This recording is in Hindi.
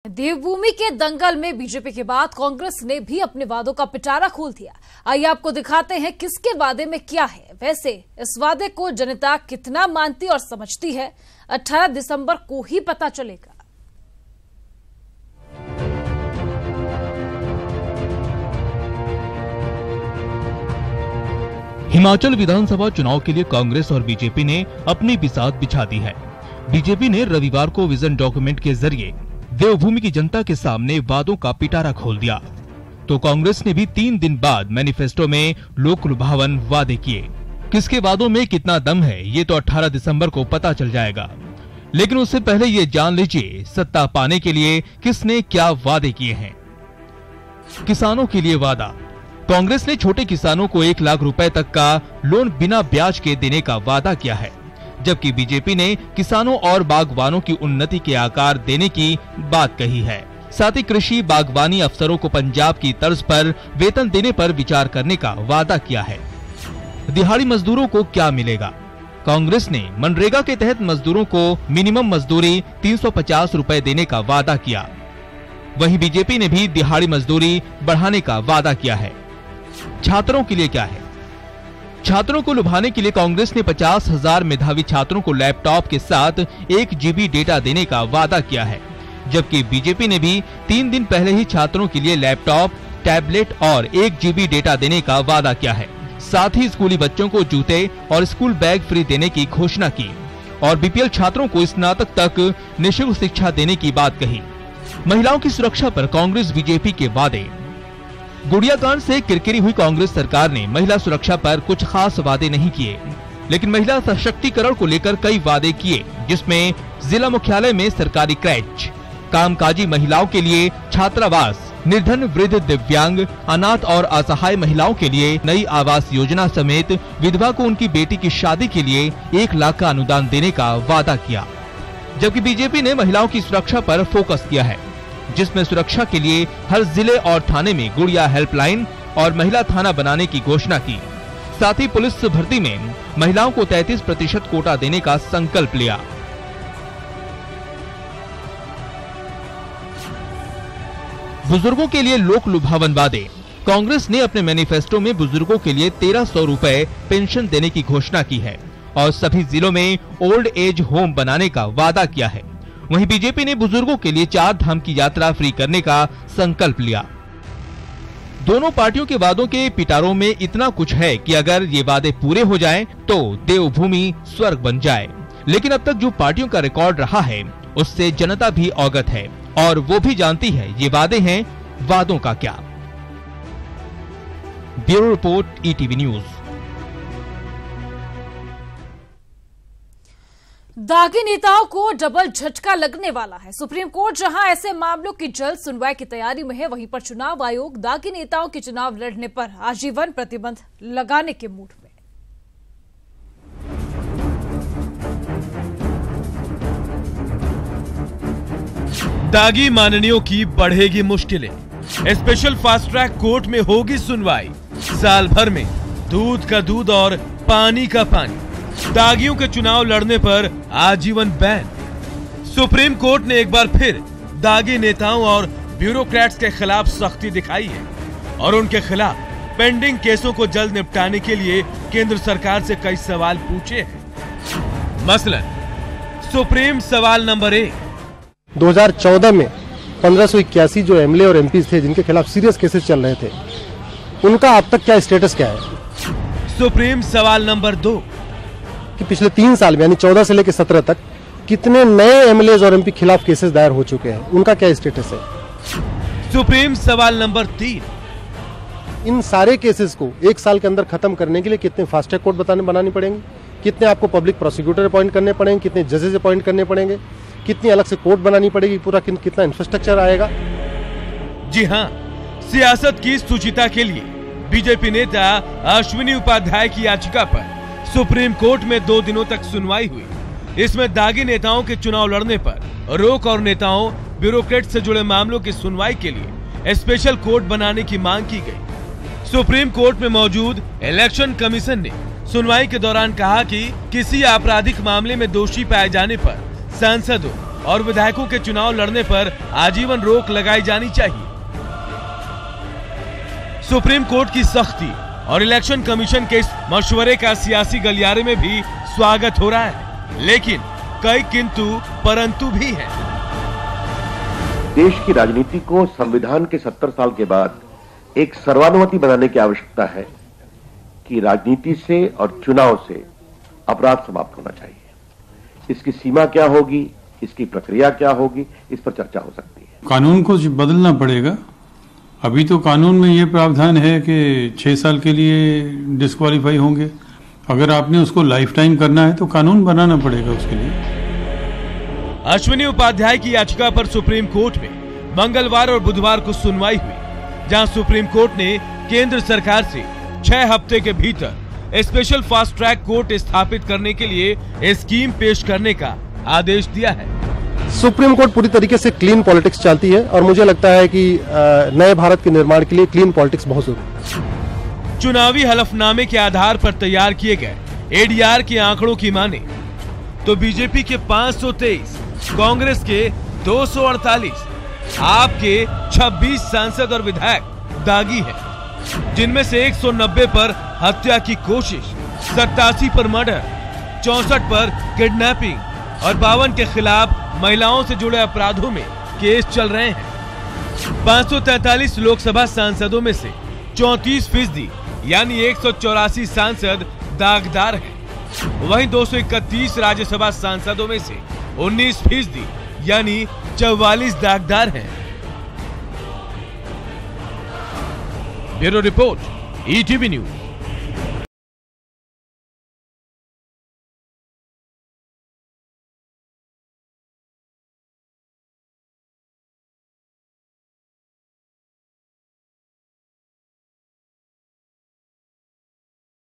देवभूमि के दंगल में बीजेपी के बाद कांग्रेस ने भी अपने वादों का पिटारा खोल दिया। आइए आपको दिखाते हैं किसके वादे में क्या है। वैसे इस वादे को जनता कितना मानती और समझती है, 18 दिसंबर को ही पता चलेगा। हिमाचल विधानसभा चुनाव के लिए कांग्रेस और बीजेपी ने अपनी बिसात बिछा दी है। बीजेपी ने रविवार को विजन डॉक्यूमेंट के जरिए देवभूमि की जनता के सामने वादों का पिटारा खोल दिया, तो कांग्रेस ने भी 3 दिन बाद मैनिफेस्टो में लोक लुभावन वादे किए। किसके वादों में कितना दम है ये तो 18 दिसंबर को पता चल जाएगा, लेकिन उससे पहले ये जान लीजिए सत्ता पाने के लिए किसने क्या वादे किए हैं। किसानों के लिए वादा। कांग्रेस ने छोटे किसानों को 1 लाख रुपए तक का लोन बिना ब्याज के देने का वादा किया है, जबकि बीजेपी ने किसानों और बागवानों की उन्नति के आकार देने की बात कही है। साथ ही कृषि बागवानी अफसरों को पंजाब की तर्ज पर वेतन देने पर विचार करने का वादा किया है। दिहाड़ी मजदूरों को क्या मिलेगा? कांग्रेस ने मनरेगा के तहत मजदूरों को मिनिमम मजदूरी 350 रुपए देने का वादा किया। वहीं बीजेपी ने भी दिहाड़ी मजदूरी बढ़ाने का वादा किया है। छात्रों के लिए क्या है? छात्रों को लुभाने के लिए कांग्रेस ने 50,000 मेधावी छात्रों को लैपटॉप के साथ 1 GB डेटा देने का वादा किया है, जबकि बीजेपी ने भी 3 दिन पहले ही छात्रों के लिए लैपटॉप, टैबलेट और 1 GB डेटा देने का वादा किया है। साथ ही स्कूली बच्चों को जूते और स्कूल बैग फ्री देने की घोषणा की और बीपीएल छात्रों को स्नातक तक निःशुल्क शिक्षा देने की बात कही। महिलाओं की सुरक्षा पर कांग्रेस बीजेपी के वादे। गुड़िया कांड से किरकिरी हुई कांग्रेस सरकार ने महिला सुरक्षा पर कुछ खास वादे नहीं किए, लेकिन महिला सशक्तिकरण को लेकर कई वादे किए, जिसमें जिला मुख्यालय में सरकारी क्रैच, कामकाजी महिलाओं के लिए छात्रावास, निर्धन वृद्ध दिव्यांग अनाथ और असहाय महिलाओं के लिए नई आवास योजना समेत विधवा को उनकी बेटी की शादी के लिए 1 लाख का अनुदान देने का वादा किया। जबकि बीजेपी ने महिलाओं की सुरक्षा पर फोकस किया है, जिसमें सुरक्षा के लिए हर जिले और थाने में गुड़िया हेल्पलाइन और महिला थाना बनाने की घोषणा की। साथ ही पुलिस भर्ती में महिलाओं को 33% कोटा देने का संकल्प लिया। बुजुर्गों के लिए लोक लुभावन वादे। कांग्रेस ने अपने मैनिफेस्टो में बुजुर्गों के लिए 1300 रुपए पेंशन देने की घोषणा की है और सभी जिलों में ओल्ड एज होम बनाने का वादा किया है। वहीं बीजेपी ने बुजुर्गों के लिए 4 धाम की यात्रा फ्री करने का संकल्प लिया। दोनों पार्टियों के वादों के पिटारों में इतना कुछ है कि अगर ये वादे पूरे हो जाएं, तो देवभूमि स्वर्ग बन जाए। लेकिन अब तक जो पार्टियों का रिकॉर्ड रहा है, उससे जनता भी अवगत है और वो भी जानती है ये वादे हैं, वादों का क्या। Bureau report, ETV news. दागी नेताओं को डबल झटका लगने वाला है। सुप्रीम कोर्ट जहां ऐसे मामलों की जल्द सुनवाई की तैयारी में है, वहीं पर चुनाव आयोग दागी नेताओं के चुनाव लड़ने पर आजीवन प्रतिबंध लगाने के मूड में। दागी माननीयों की बढ़ेगी मुश्किलें। स्पेशल फास्ट ट्रैक कोर्ट में होगी सुनवाई। साल भर में दूध का दूध और पानी का पानी। दागियों के चुनाव लड़ने पर आजीवन बैन। सुप्रीम कोर्ट ने एक बार फिर दागी नेताओं और ब्यूरोक्रेट्स के खिलाफ सख्ती दिखाई है और उनके खिलाफ पेंडिंग केसों को जल्द निपटाने के लिए केंद्र सरकार से कई सवाल पूछे हैं। मसलन सुप्रीम सवाल नंबर 1, 2014 में 1581 जो एमएलए और एमपी थे जिनके खिलाफ सीरियस केसेस चल रहे थे, उनका अब तक क्या स्टेटस क्या है। सुप्रीम सवाल नंबर 2, कि पिछले 3 साल में यानी 14 से लेकर 17 तक कितने नए एमएलए और एमपी खिलाफ केसेस दायर हो चुके हैं, उनका क्या स्टेटस है। सुप्रीम सवाल नंबर 3, इन सारे केसेस को 1 साल के अंदर खत्म करने के लिए कितने फास्ट ट्रैक कोर्ट बनानी पड़ेंगे, कितने आपको पब्लिक प्रोसिक्यूटर अपॉइंट करने पड़ेंगे, कितने जजेस अपॉइंट करने पड़ेंगे, कितनी अलग से कोर्ट बनानी पड़ेगी, पूरा कितना इंफ्रास्ट्रक्चर आएगा। जी हां, सियासत की सुचिता के लिए बीजेपी नेता अश्विनी उपाध्याय की याचिका पर सुप्रीम कोर्ट में 2 दिनों तक सुनवाई हुई। इसमें दागी नेताओं के चुनाव लड़ने पर रोक और नेताओं ब्यूरोक्रेट से जुड़े मामलों की सुनवाई के लिए स्पेशल कोर्ट बनाने की मांग की गई। सुप्रीम कोर्ट में मौजूद इलेक्शन कमीशन ने सुनवाई के दौरान कहा कि किसी आपराधिक मामले में दोषी पाए जाने पर सांसदों और विधायकों के चुनाव लड़ने पर आजीवन रोक लगाई जानी चाहिए। सुप्रीम कोर्ट की सख्ती और इलेक्शन कमीशन के इस मशवरे का सियासी गलियारे में भी स्वागत हो रहा है, लेकिन कई किंतु परंतु भी हैं। देश की राजनीति को संविधान के 70 साल के बाद एक सर्वानुमति बनाने की आवश्यकता है कि राजनीति से और चुनाव से अपराध समाप्त होना चाहिए। इसकी सीमा क्या होगी, इसकी प्रक्रिया क्या होगी, इस पर चर्चा हो सकती है। कानून को बदलना पड़ेगा। अभी तो कानून में ये प्रावधान है कि 6 साल के लिए डिस्क्वालीफाई होंगे। अगर आपने उसको लाइफ टाइम करना है तो कानून बनाना पड़ेगा उसके लिए। अश्विनी उपाध्याय की याचिका पर सुप्रीम कोर्ट में मंगलवार और बुधवार को सुनवाई हुई, जहां सुप्रीम कोर्ट ने केंद्र सरकार से 6 हफ्ते के भीतर स्पेशल फास्ट ट्रैक कोर्ट स्थापित करने के लिए स्कीम पेश करने का आदेश दिया है। सुप्रीम कोर्ट पूरी तरीके से क्लीन पॉलिटिक्स चाहती है और मुझे लगता है कि नए भारत के निर्माण के लिए क्लीन पॉलिटिक्स बहुत जरूरी है। चुनावी हलफनामे के आधार पर तैयार किए गए एडीआर के आंकड़ों की माने तो बीजेपी के 523, कांग्रेस के 248, आपके 26 सांसद और विधायक दागी हैं, जिनमें से 190 पर हत्या की कोशिश, 87 पर मर्डर, 64 पर किडनैपिंग और 52 के खिलाफ महिलाओं से जुड़े अपराधों में केस चल रहे हैं। 543 लोकसभा सांसदों में से 34% यानी 184 सांसद दागदार हैं। वहीं 231 राज्यसभा सांसदों में से 19% यानी 44 दागदार हैं। Bureau report, ETV news.